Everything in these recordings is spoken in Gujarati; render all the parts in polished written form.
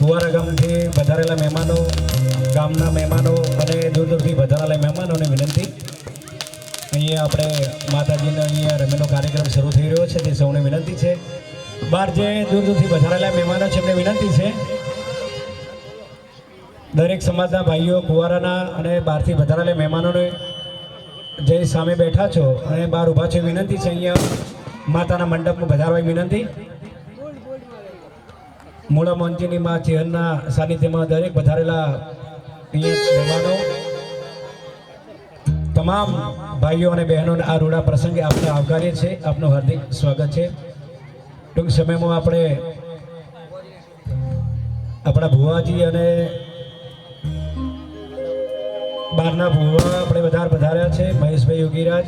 કુવારા ગામથી વધારેલા મહેમાનો, ગામના મહેમાનો અને દૂર દૂરથી વધારેલા મહેમાનોને વિનંતી, અહીંયા આપણે માતાજીનો અહીંયા રમેનો કાર્યક્રમ શરૂ થઈ રહ્યો છે, તે સૌને વિનંતી છે. બહાર જે દૂર દૂરથી વધારેલા મહેમાનો છે એમને વિનંતી છે, દરેક સમાજના ભાઈઓ કુવારાના અને બહારથી વધારેલા મહેમાનોને જે સામે બેઠા છો અને બહાર ઊભા છો વિનંતી છે, અહીંયા માતાના મંડપમાં વધારવાની વિનંતી. મૂળા મોંચીની માં ચેહરના સાનિધ્યમાં દરેક વધારેલા અહીંયા મહેમાનો, તમામ ભાઈઓ અને બહેનોને આ રૂડા પ્રસંગે આપણે આવકારીએ છીએ. આપનું હાર્દિક સ્વાગત છે. ટૂંક સમયમાં આપણે આપણા ભુવાજી અને બહારના ભુવા આપણે વધાર્યા છે, મહેશભાઈ યોગીરાજ,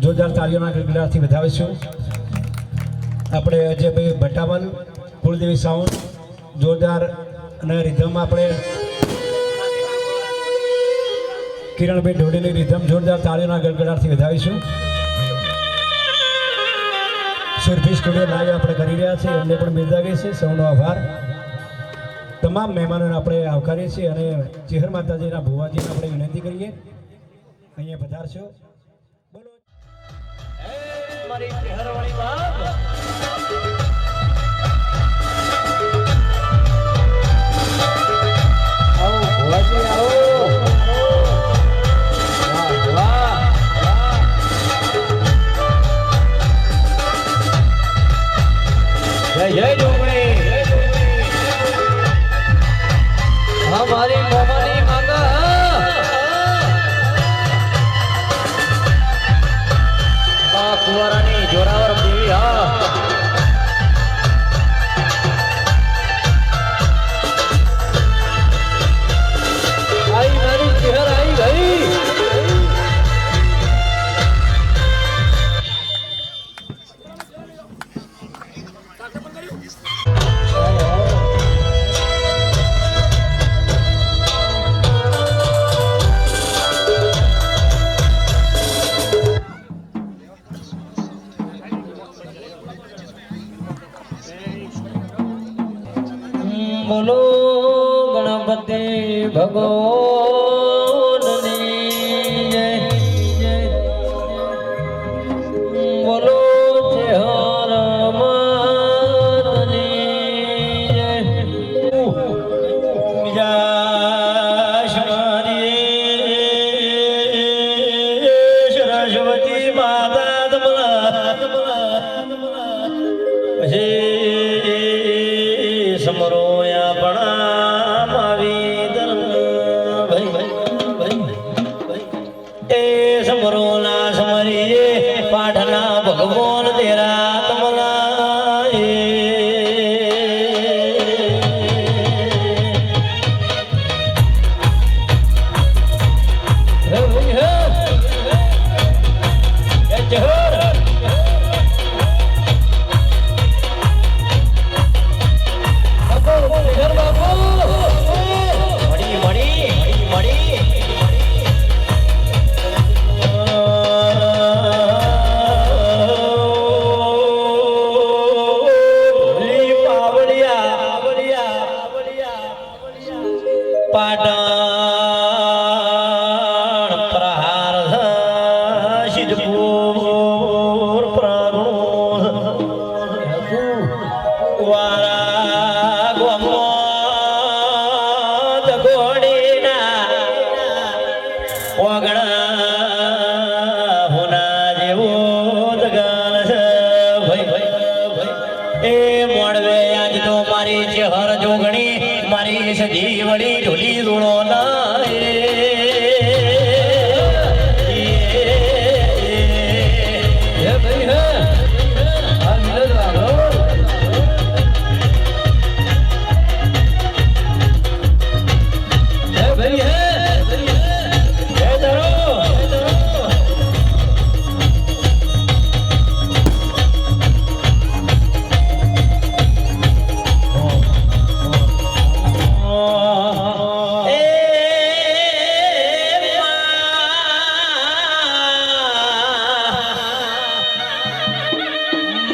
જોરદાર તાળીઓના ગડગડાટથી વધાવીશું. આપણે અજયભાઈ ભટ્ટાવલ, કુલદેવી સાઉન્ડ, જોરદાર અને રિધમ આપણે કિરણભાઈ ઢોડીની રિધમ જોરદાર તાળીઓના ગડગડાટથી વધાવીશું. સુરભી સ્ટુડિયો લાઈવ આપણે કરી રહ્યા છીએ, એમને પણ બિરદાવીએ છીએ. સૌનો આભાર. તમામ મહેમાનોને આપણે આવકારીએ છીએ અને ચેહર માતાજીના ભુવાજીને આપણે વિનંતી કરીએ અહીંયા પધારશો. બોલો મારી ચેહરવાળી બાપ. આવો ભુવાજી આવો. જય જય ડોંગરી. हमारी मोमानी माता कुंवरानी जोरावर देवी हा. आई मारी चेहर आई गई. બોલો ગણપતિ ભગવાનની જય. બોલો ચેહર માતની જય. સરસ્વતી માતા પછી સમરો પાઠના ભગવાન તેરા તમલા પાટણ પ્રહાર સિદ્ધપુર પ્રાગણું વારા ગોમોદ ગોડીના ઓગણા હોના જેવો દગાલ છે ભાઈ. એ મોડવે આજ તો મારી ચેહર જોગણી મારી સજી વળી ઢોલી ધૂળો ના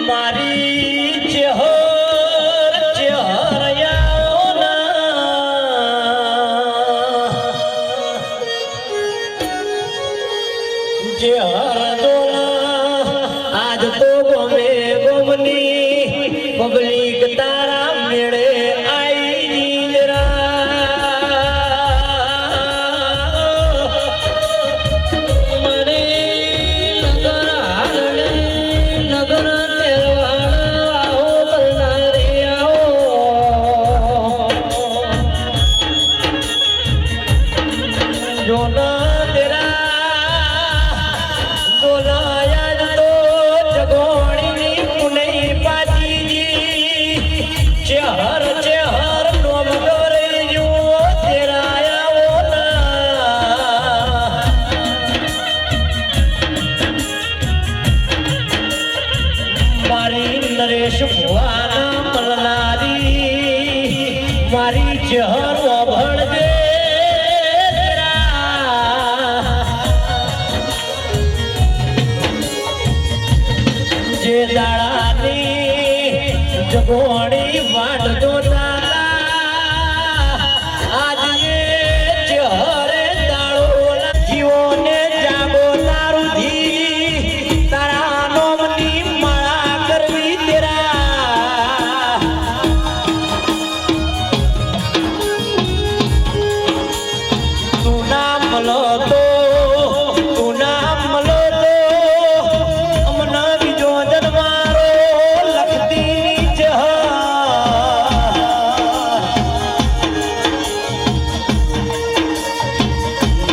મારી ચેહર ચેહર યા ચહર ભણજે જે દાડાની જગોણી વાટ જોતા આજે ચહરે દાડો જીવોને જાગો તારું ધી તારા નોમની માળા કરવી તેરા તું નામ લો તો તું નામ લો તો અમના બીજો જન્મારો લખતી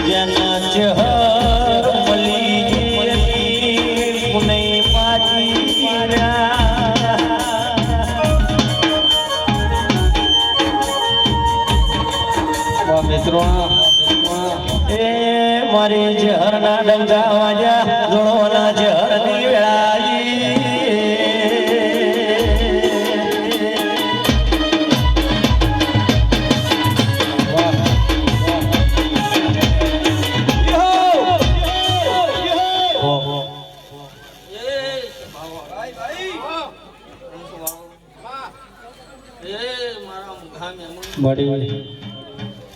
જેના ચહર મલી પુનઈ પાછી મિત્રો એ મારી જહરના ડંકા વાજા ધૂણોના જહરની વેળાજી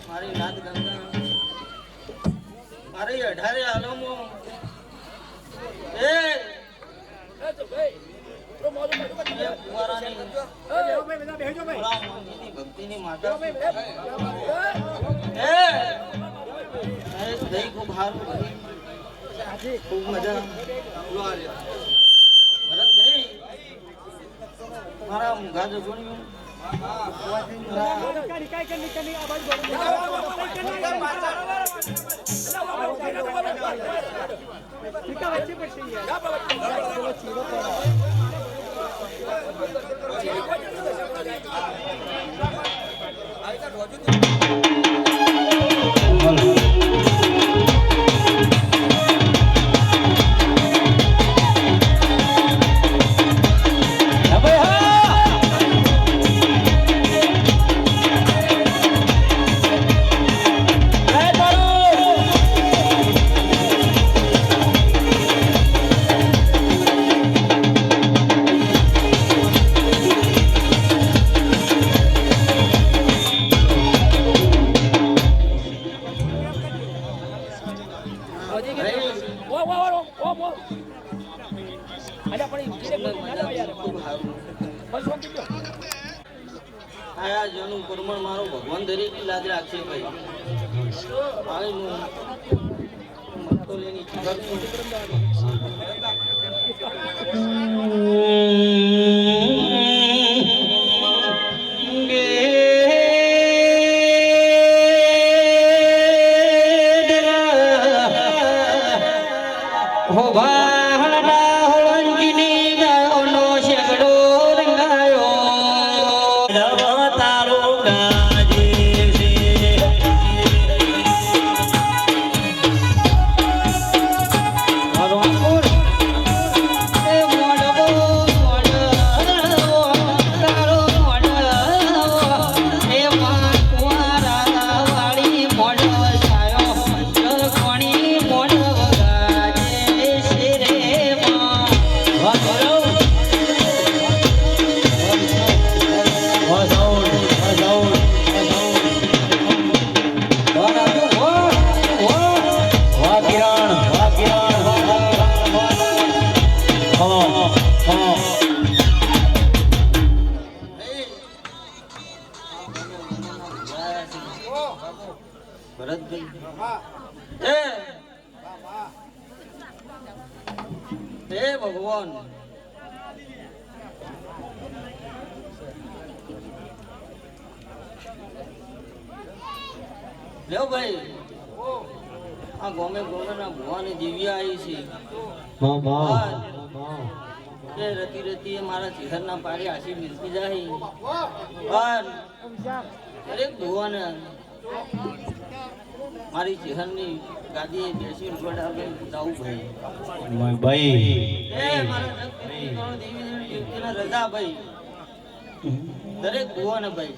મારી નાદ ગંગા મારી 18 આલમો ભક્તિની માતા ખૂબ સારું ખૂબ મજા ભરત નહીં મારા મુખા જોગણ્યું આયા જેનું પ્રમાણ મારો ભગવાન દરેક લાજ રાખશે ભાઈ આનું મતો લેની હો ભાહડા હોળંગીની ગાયોનો શેકડો રંગાયો નવ તારો ગાજે છે ભગવાનપુર એ મોડવો મોડવો તારો મોડવો એ વાળા વાળી મોડવ સાયો કોણી મોડવ ગાજે છે રે માં ભરતભાઈ હે ભગવાન લ્યો ભાઈ આ ગોમે ના ભુવાની દિવ્યા આવી છે એ રતી રતી મારા ચિહરના પાડે આશી મિલતી જાય પણ દરેક ભુવાને મારી ચિહરની ગાદીએ બેસી ગોડાવે જાવું ભાઈ એ મારા દેવીના રજા ભાઈ દરેક ભુવાને ભાઈ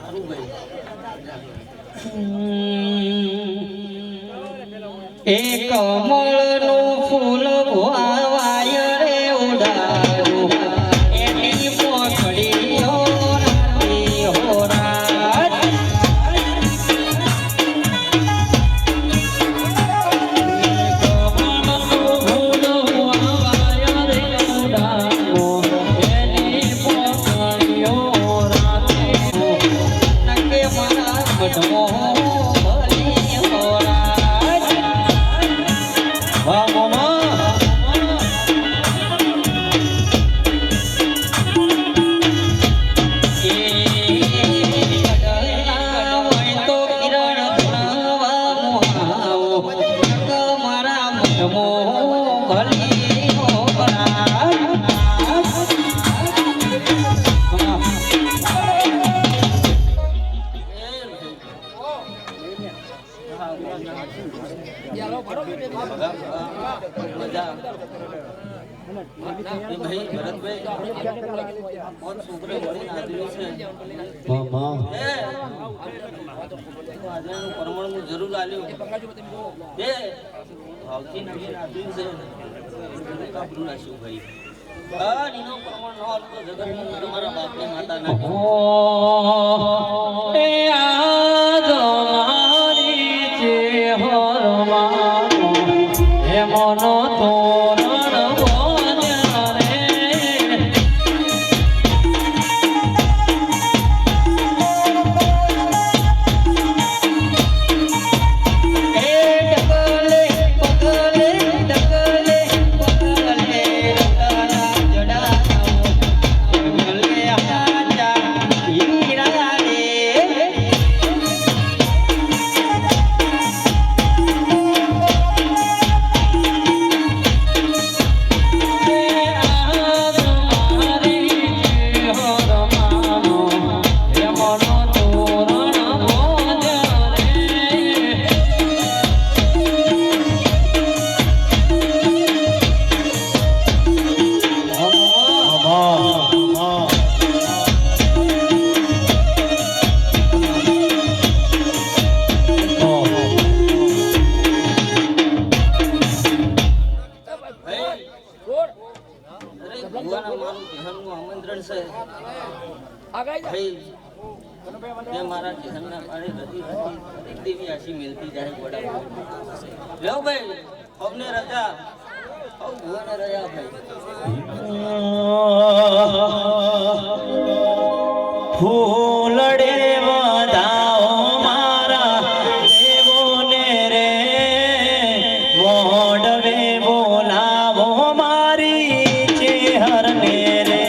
સારું ભાઈ એક કમળનું ફૂલ વાવાય રે ઉડાડું એની પોખડીઓ રાતી હો રાત ભાઈ ભરતભાઈ મોત છોકરે વળી નાખ્યું છે આજનું પરમાણુ જરૂર આલ્યું બે ભાવથી નવી નાખ્યું છે કાપડું નાખ્યું ભાઈ હા નીનો પરમાણ નો આલું તો જગતમાં તમારા બાપને માતા નાખી એ આજ મારી છે હરમાનો હે મનો તોરણ બોલ્યા રે એ ડગલે પગલે ડગલે પગલે રતના જડાવો ડગલે આજા હીરા રે મારા જીવનના મારે એક દેવી આશી મિલતી જાય બડા લ્યો ભાઈ અમને રજા ભુવાને રજા ભાઈ ફૂલડે વધાઓ મારા દેવોને રે મોડવે બોલાવો મારી ચેહરને રે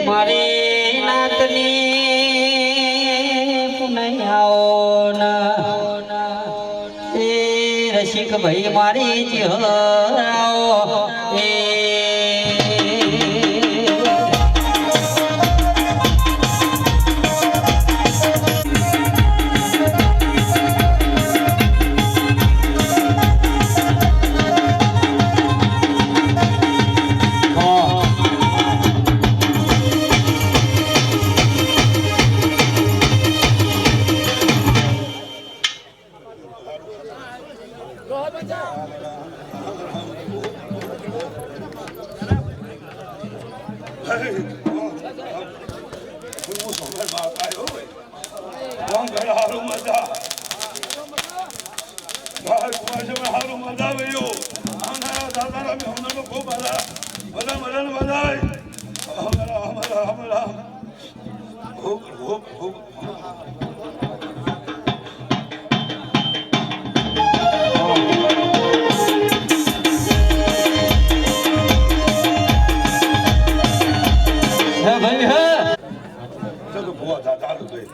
મારી નાતની પુનૈયાઓ એ રસિક ભાઈ મારી ચહેરાઓ એ આવ્યો ભાઈ કોણ ઘરે હારું મજા ભાઈ કુમાર હારું મજા આવ્યો અમારા દાદાના બી હમણાં ખૂબ મજા મજા ખૂબ ખૂબ ખૂબ તો ભૂવા થા ચાલુ થઈ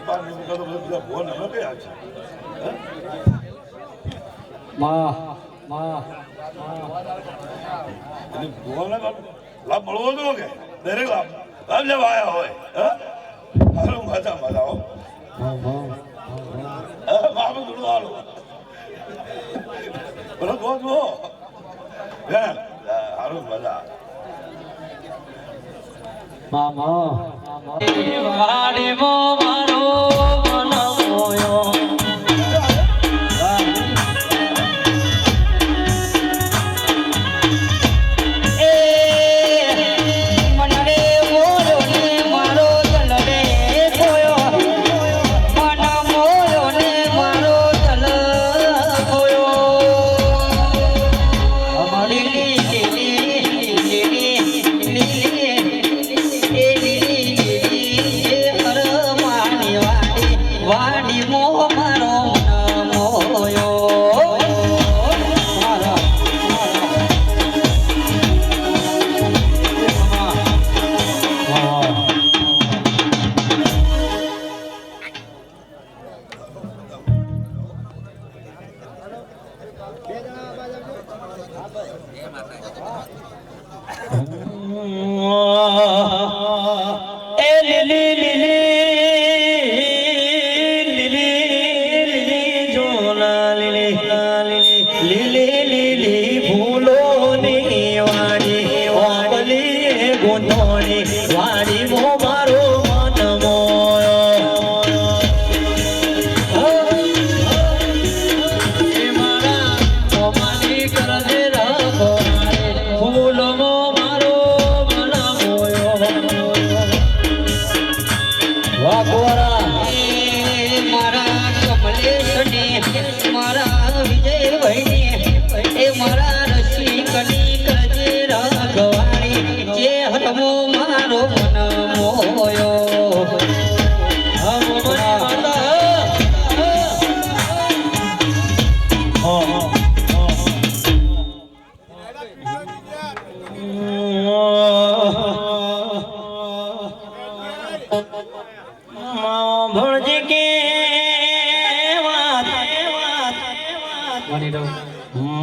બાર નીકળો તો બધા ભૂવા ન ગયા છે ભૂવાના લાભ મળવો તો કે દરેક લાભ લેવા આવ્યા હોય હારું મજા મજા હો બાબુ થોડું હાલો બોલો બહુ જો હે હારું મજા વાડીમો મારો મનમોયો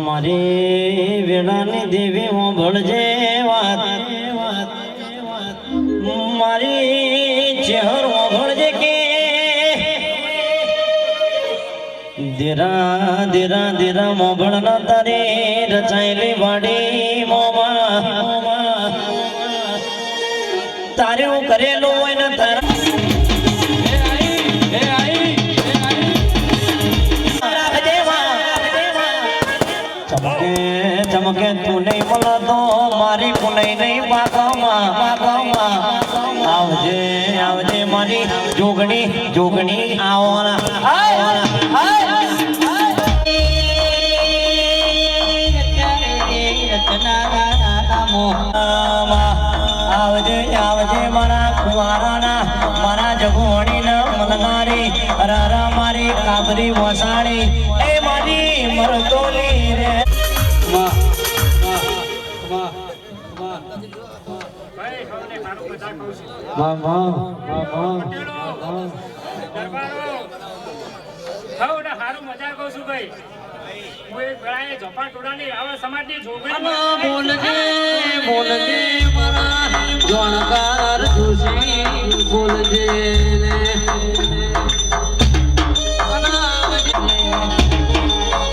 મારી વેળાની દેવી હું ભળજે વાત મારી ચહેર ભળજે કે દેરા દેરા દેરા મોભળ ના તારી રચાયેલી વાડી મોમાં તારું કરેલું હોય ને તારા ચમકે તું નહીં મળો તો મારી પુનઈ નહીં પાકમાં આવજે આવજે મારી જોગણી જોગણી આવવાના આવજે આવજે મારા કુંવારાના મારા જગોણીના મલનારી રારા મારી કાબરી વસાણી એ મારી મરતોલી રે બોલજે મારા જોણકાર જોશી બોલજે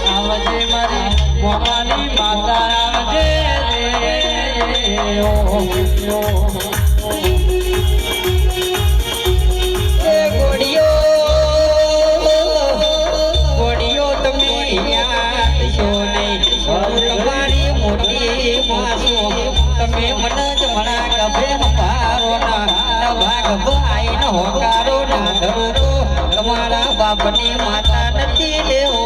આવજે મારી મોમાની માતા આવજે ગોળીઓ તમે યાદ છો નહીં તમારી મોટી માસો તમે મને જ મણા ગભે મારો ના ભાગ ભાઈ નો હોકારો ના ધરો તમારા બાપની માતા નથી લેવો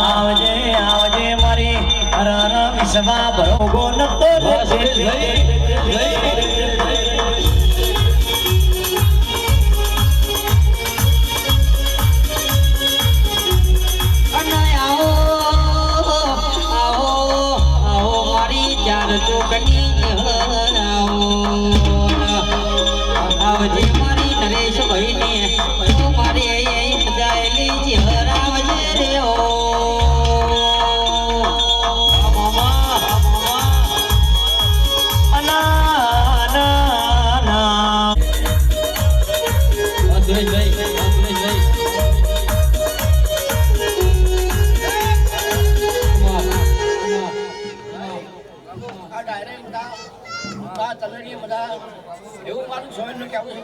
આવજે આવજે મારી હર વિશ્વા ભરોગો નતો અને આવો આવો આવો મારી ચાર ચોકની આવજે મારી નરેશ ભાઈ ને મારી સજાયેલી ચહેર આવજે રે ઓ આ ડાયરેક્ટ આ તલડી બધા એવું મારું સોયનું કહેવું છે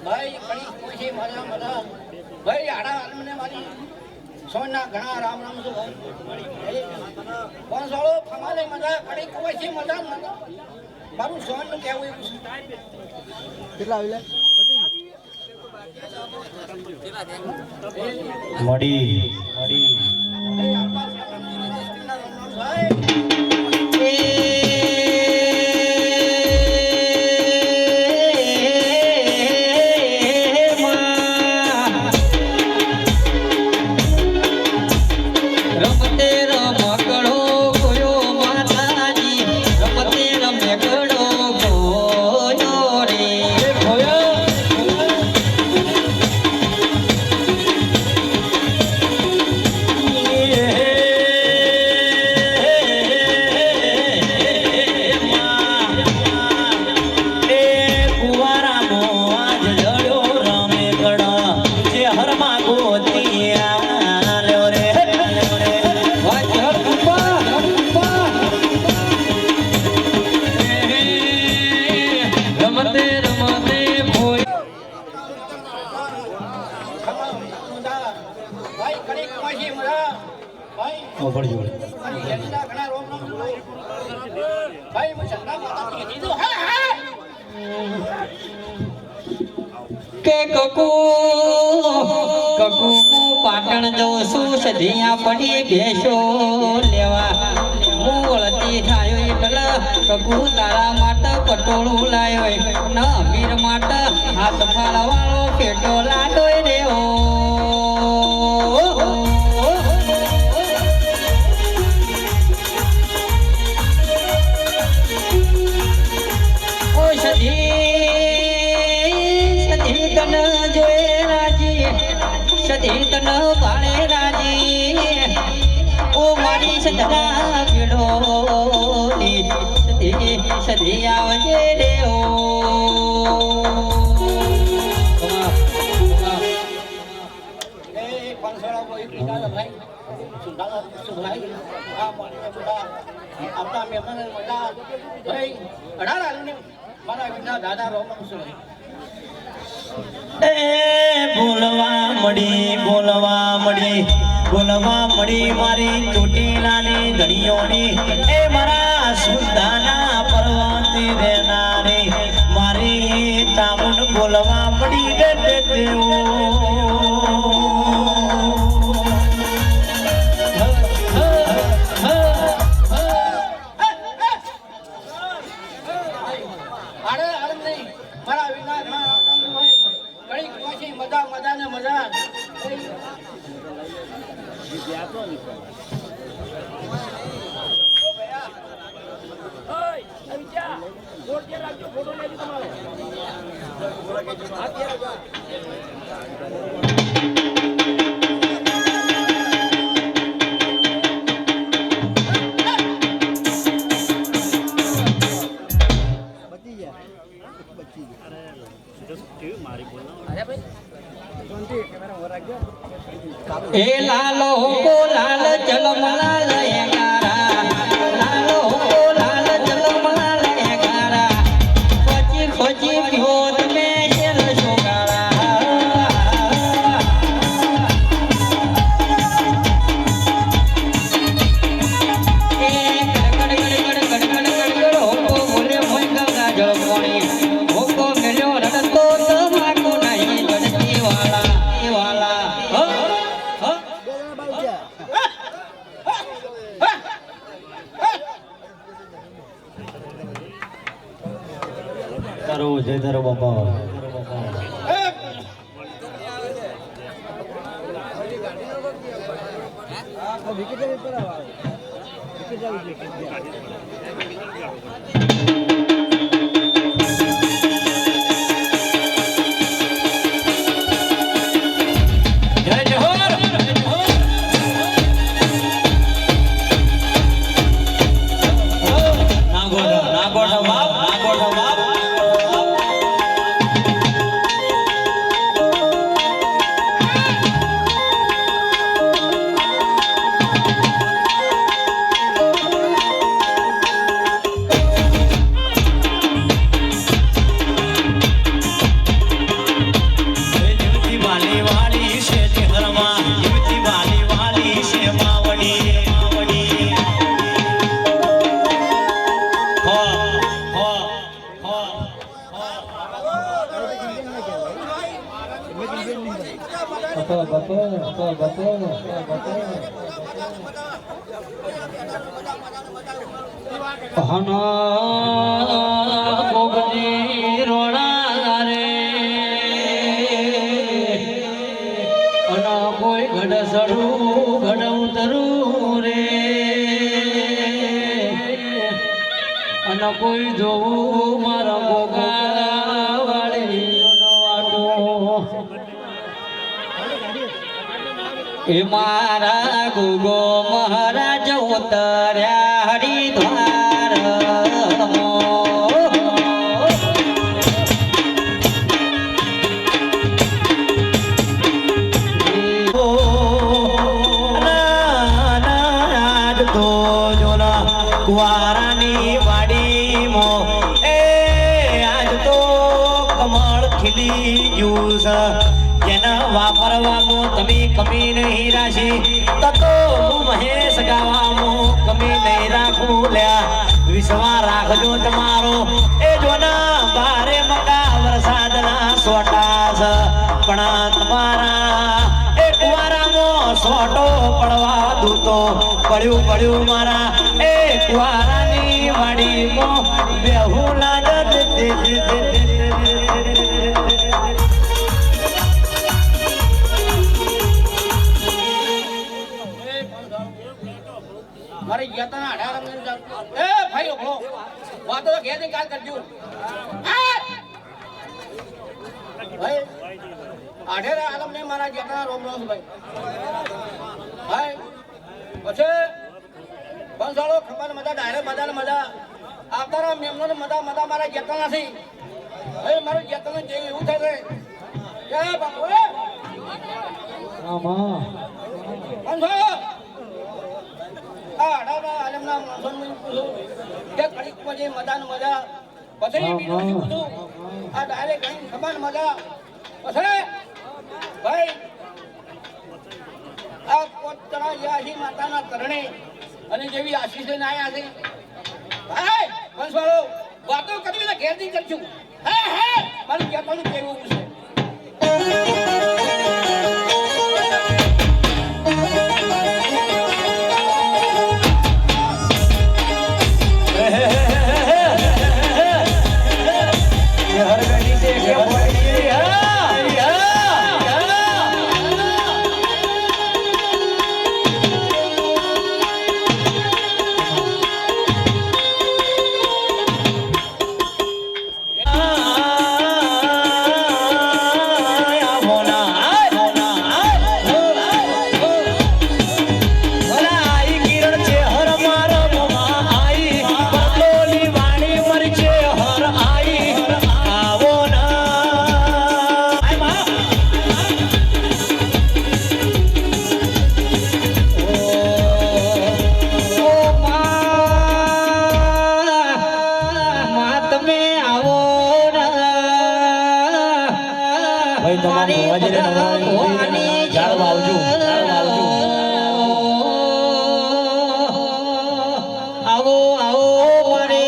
ભાઈ કણી કોઈ છે મારા બધા ભાઈ આડા આલમને મારી સોયના ઘણા રામ રામ છે ભાઈ કોણ સોળો ફમાલે મજા કણી કોઈ છે મજા મારું સોયનું કહેવું એવું છે મળી રમતે રમકડો ગોયો માતાજી રમતે રમકડો ગોયો રે રમતે રમતે ભોય ભાઈ કણી કોઈ છે મજા ભાઈ મારી હેલીના ઘણા રોમ રામ ભાઈ હું ચંદા માતાજી કીધું હા હા કે કકુ હું પાટણ જઉં છું સધિયા પડી ભેસો લેવા હું વળતી થાયો એટલે કકુ તારા માટે પટોળું લાયો ન અમીર માટે હાથ ફાળવાળો પેટો લાડો રે ઓ ઓ સધી તન જોયે રાજી સધી તન ભાળે રાજી ઓ મારી સદના પીડોલી સધી આવજે રે ઓ એ પાંચસોળા કોઈ પીડા ભાઈ સુંદરા સુભાઈ આ મારી બધા આપણા મહેમાન મજા ભાઈ અઢાર આલને મારા વિના દાદા રોમ રામ એ બોલવા મળી મારી ચોટીલાની ધણીઓની એ મારા સુદાના પર્વતી રહેનારી મારી ચામુંડ બોલવા મળી ગઈ દેવો આડે આડે નહીં મારા વિના ઘણા રામ ભાઈ ઘણી કોઈ મજા મજા ને મજા એ લાલો હો લાલ ચલમ લાલ એગારા લાલો હો લાલ ચલમ લાલ એગારા ખોચી ખોચી ભ્યોત મે શેર છોગારા કરો જય ધરો બાપા જય જોહર નાગોઠ બાપ જીવતી વાલી વાલી છે ચહેરમાં જીવતી વાલી વાલી છે માવડી માવડી હો હો હો ગોગજી રોણા રે અને કોઈ ગઢ સડું ગઢ ઉતરું રે અને કોઈ જોવું મારા ગોગા વાળી એ મારા ગુગો મહારાજ ઉતર્યા હરિદ્વાર કુવારાની વાડીમાં એ આજ તો કમળ ખીલી ગયું છે જેના વાપરવામાં તમે કમી નહીં રાશી તતો હું મહેશ ગાવામાં કમી નહીં રાખું લ્યા વિશ્વા રાખજો તમારો એ જોના બારે મકા વરસાદના સોટા છે પણ તમારા એ કુવારામાં સોટો પડવા દૂતો પડ્યું પડ્યું મારા એ કુવારાની વાડીમાં બેહુલા મારી યતના 18 એ ભાઈ ઓખો વાતો તો ઘેર ની કાલ કરજો ભાઈ 18 આલમ ને મારા યતના રોમ રોમ ભાઈ ભાઈ પછી બંસાળો ખબર મજા ડાયરેક્ટ મજા મજા આવતારા મેમનો મજા મજા મારા યતના નથી ભાઈ મારું યતના જેવું એવું થાય છે કે બાપુ બંસાળો આલમના મોસમની પૂછું કે કડીક પછી મજાને મજા પછી બીજું પૂછું આ ડાયરેક્ટ કઈ ખબર મજા પછી ભાઈ આ પોતના યાહી માતાના કરણે અને જેવી આશીષે ના આવ્યા છે ભાઈ બંસવાળો વાતો કરવી તો ઘેર નહીં કરશું હે મારું કહેવાનું કેવું છે આવો આવો મારે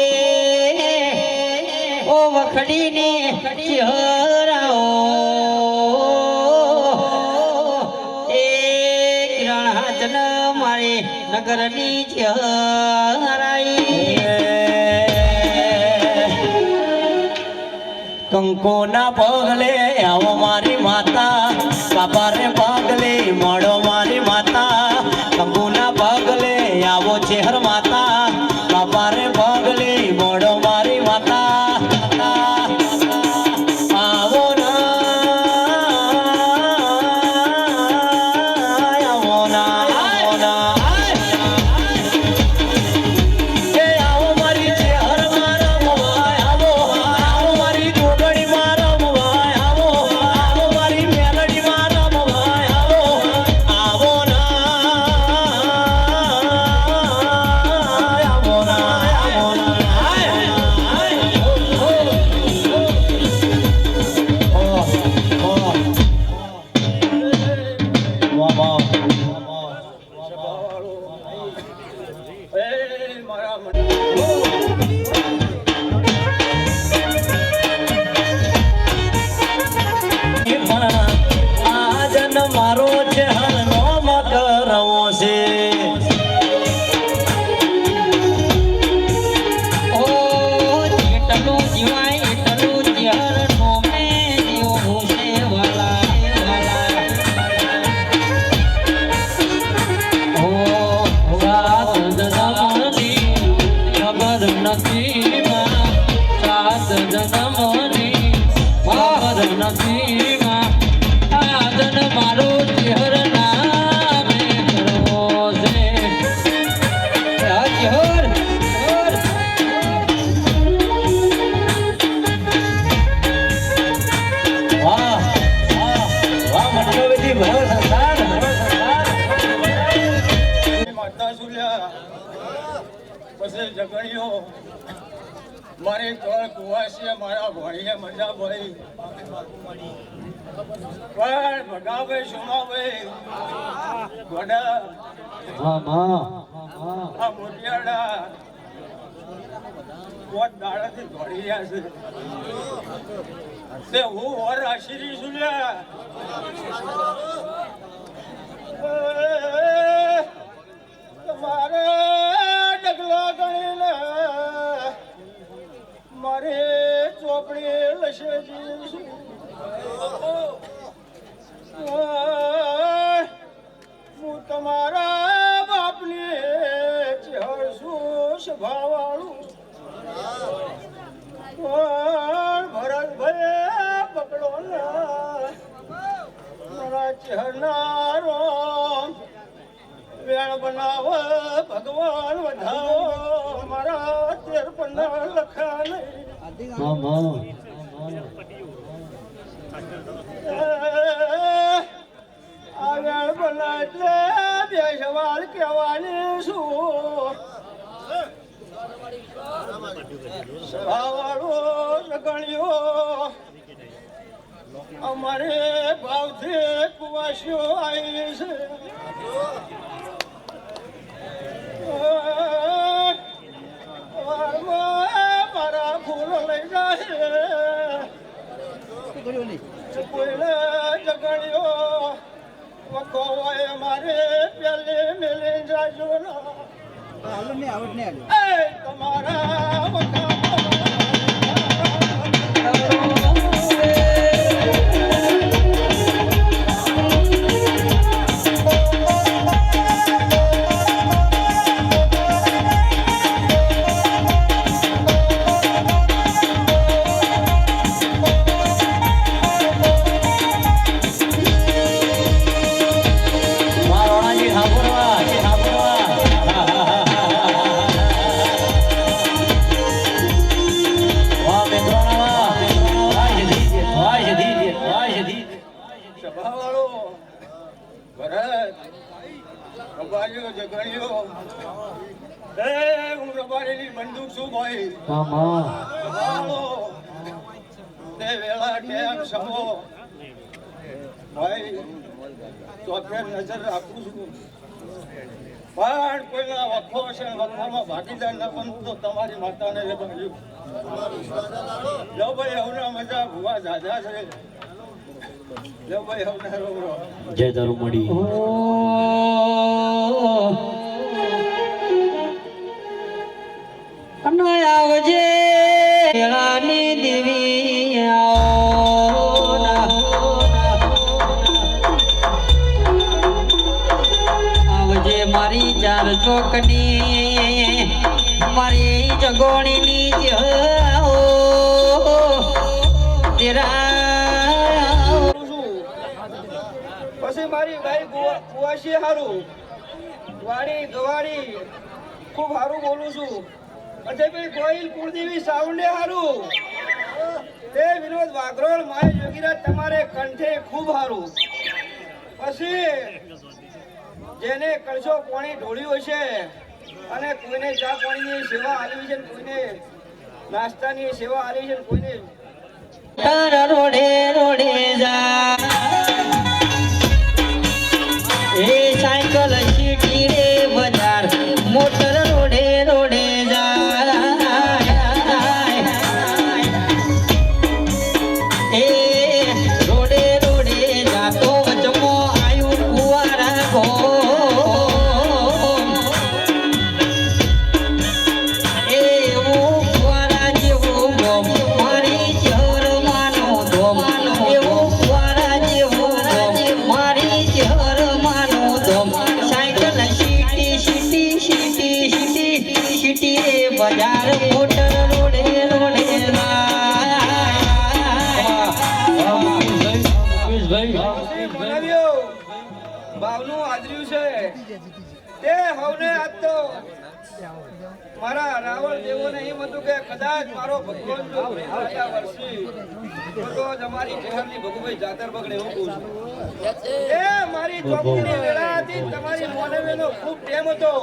ઓ વખડીને ચહેરાઓ એ કિરણ હાજન મારે નગરની ચહેરાઈ કંકોના પગલે આવો મારી માતા બાપારે પગલે મળો મારી માતા કંકુના પગલે આવો ચેહર માતા બાપારે પગલે મળો મારી માતા આવો ના આવો ના આવો ના એ આવો મારી ચેહર મારા મોવાય આવો આવો મારી જોગણી મારા મોવાય આવો આવો મારી મેલડી મારા મોવાય આવો આવો ના આવો ના આવો ના આજન મારો ચહેરનો મકરવો છે ઓ જેટલું જીવાય એટલું ચહેરનો મેં જીવું છે વાલા ઓ સાત જન્મની ખબર નથી માં સાત જન્મની ખબર નથી માં આજન મારો ચહેર નામે કરવો છે આ ચહેર વાહ વાહ વાહ મંડળજી ભરો સંસાર માતા સુલ્યા પછી જગણીઓ મારે ઘર કુવાસીએ મારા ભણીએ મજા ભાઈ પણ ભગાભાઈ સોમાભાઈ ગોડા આ મોટિયાડા કોટ દાડાથી દોડી રહ્યા છે તે હું ઓર આશીરી સુલ્યા મારે ડગલા ગણીને મારે ચોપડી લશે હું તમારા બાપની ચહેર શું સ્વભાવવાળું પણ ભરતભાઈ પકડો ના મારા ચહેરના રોમ વેણ બનાવ ભગવાન વધાવો મારા 13 લખા નહીં આ વેણ બના એટલે બે સવાલ કહેવાની શું સભાવાળો સગણીઓ અમારે ભાવથી કુવાસીઓ આવી છે મારા ફૂલ લઈ જાય કોઈને જગણીઓ વખો હોય મારે પેલી મેલી જાજો તમારા વખા બંદૂક શું ભાઈ તે વેળા ટેમ સમો ભાઈ ચોથે નજર રાખું છું પણ કોઈના વખો છે વખોમાં ભાગીદાર ન બનવું તો તમારી માતાને એ બન્યું લો ભાઈ હવના મજા ભુવા દાદા છે લો ભાઈ હવના રોરો જય દારૂમડી આવજે પેલાની દેવી ચોકની મારી જગોણીની જાઓ તેરા પછી મારી ગાય કુવાશી હારું વાડી ગવાડી ખૂબ હારું બોલું છું અજયભાઈ ગોહિલ કુળદેવી સાવંડે હારું તે વિનોદ વાઘરોળ માય જોગીરાજ તમારે કંઠે ખૂબ હારું પછી જેને કળશો પાણી ઢોળ્યું હશે અને કોઈને ચા પાણીની સેવા આલી છે ને કોઈને નાસ્તાની સેવા આલી છે ને કોઈને રોડે રોડે જા એ સાયકલ સીટી રે બજાર મોટર રોડે રોડે જા એ રોડે રોડે જાતો વચમો આયુ કુવારા ગો એવું કુવારા જેવું ગોમ મારી જહર માનો ધોમ એવું કુવારા જેવું ગોમ મારી જહર માનો ધોમ સાયકલ સીટી સીટી સીટી સીટી સીટી રે બજાર મોટર રોડે રોડે પછી બનાવ્યો ભાવનું આદર્યું છે તે હવને આજ તો મારા રાવણ દેવોને એમ હતું કે કદાચ મારો ભગવાન જો આયા વર્ષી તો જ અમારી જહેરની ભગુભાઈ જાતર બગડે એવું કહું છું એ મારી ચોકીની વેળા હતી તમારી મોનવેનો ખૂબ પ્રેમ હતો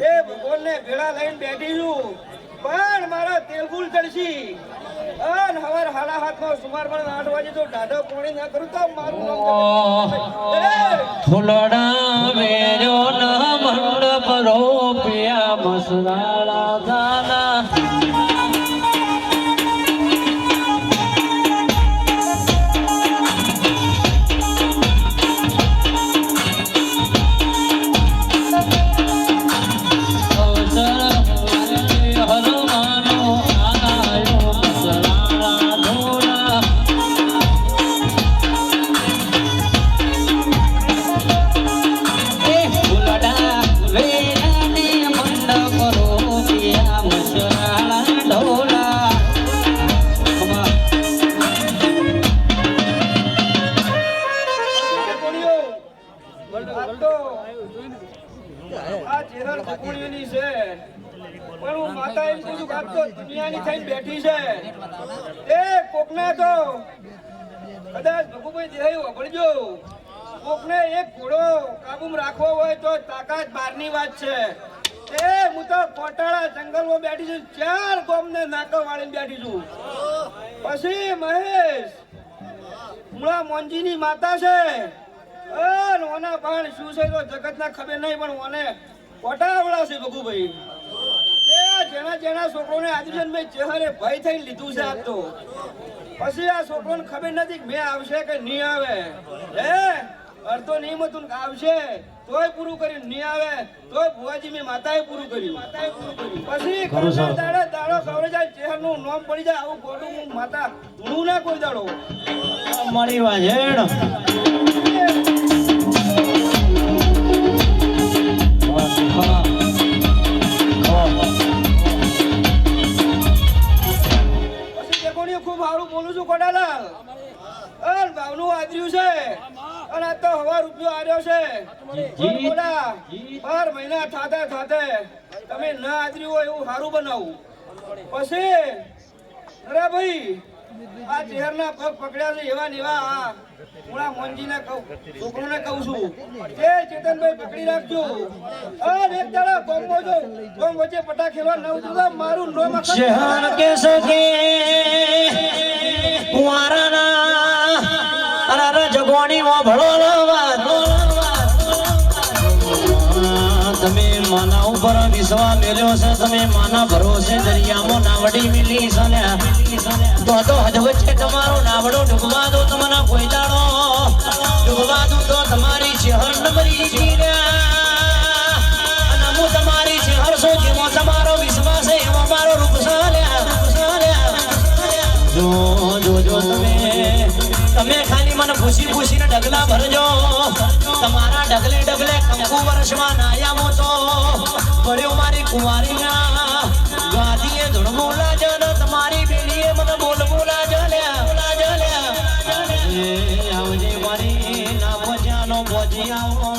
એ ભગવાનને ભેળા લઈને બેઠી છું પણ મારા તેલગુલ ચડશી અન હવાર હાડા હાથમાં સુમાર પણ 8 વાગે તો ઢાઢો પોણી ના કરું તો મારું નામ ફૂલડા વેરો ના મંડપ રોપિયા મસરાળા દાના આ ચેહર ખકુણીની છે પણ હું માતા એમ કહું છું કે આ તો દુનિયાની થઈને બેઠી છે એ કોકના તો કદાચ ભગુભાઈ દેહાઈ વગડજો કોકને એક ઘોડો કાબુમાં રાખવો હોય તો તાકાત બહારની વાત છે એ હું તો કોટાળા જંગલમાં બેઠી છું 4 ગોમને નાકા વાળીને બેઠી છું પછી મહેશ મુળા મોંજીની માતા છે ઓના પણ શું છે તો જગતના ખબર નહીં પણ ઓને કોટાવડા છે ભગુભાઈ તે જેના જેના છોકરોને આદિજનભાઈ ચહેરે ભય થઈને લીધું છે આજ તો પછી આ છોકરોને ખબર નથી કે મેં આવશે કે નહીં આવે હે અડધો નહીં હતું કે આવશે તોય પૂરું કર્યું નહીં આવે તોય ભુવાજી મેં માતાએ પૂરું કર્યું પછી દાડો કવરે જાય ચહેરનું નામ પડી જાય આવું ગોડું હું માતા ધૂણું ના કોઈ દાડો મારી વાજેણ ખૂબ સારું બોલું છું કોડાલાલ અન ભાવનું આદર્યું છે અને આ તો હવા રૂપિયો આર્યો છે પણ કોડા 12 મહિના થાતે તમે ના આદર્યું હોય એવું સારું બનાવું પછી અરે ભાઈ આ ચહેરના પગ પકડ્યા છે એવા ને એવા આ મુળા મોંજીને કહું છોકરોને કહું છું કે ચેતનભાઈ પકડી રાખજો અને એક દાડા ગોમમાં જો ગોમ વચ્ચે પટા ખેલવા ન ઉતરતા મારું નોમ શહેર કે સકે કુંવારાના અરે જગોણી માં ભળો તમે માના ઉપર વિશ્વા મેલ્યો છે તમે માના ભરોસે દરિયામાં નાવડી મિલી છે તો હજ વચ્ચે તમારો નાવડો ડૂબવા દો તમને કોઈ દાડો ડૂબવા દો તો તમારી શહેર નબળી જીર્યા અને હું તમારી શહેર સો જેવો તમારો વિશ્વાસ છે એવો મારો રૂપ જો તમે ખાલી મને ખુશી ખુશીને ડગલા ભરજો તમારા ડગલે ડગલે કંકુ વર્ષમાં નાયામો તો કુંવારીના ગાદીએ ધૂળવું લાજો ને તમારી બેલીએ મને બોલવું લાજો લ્યા આવજે મારી ના પજાનો પજી આવો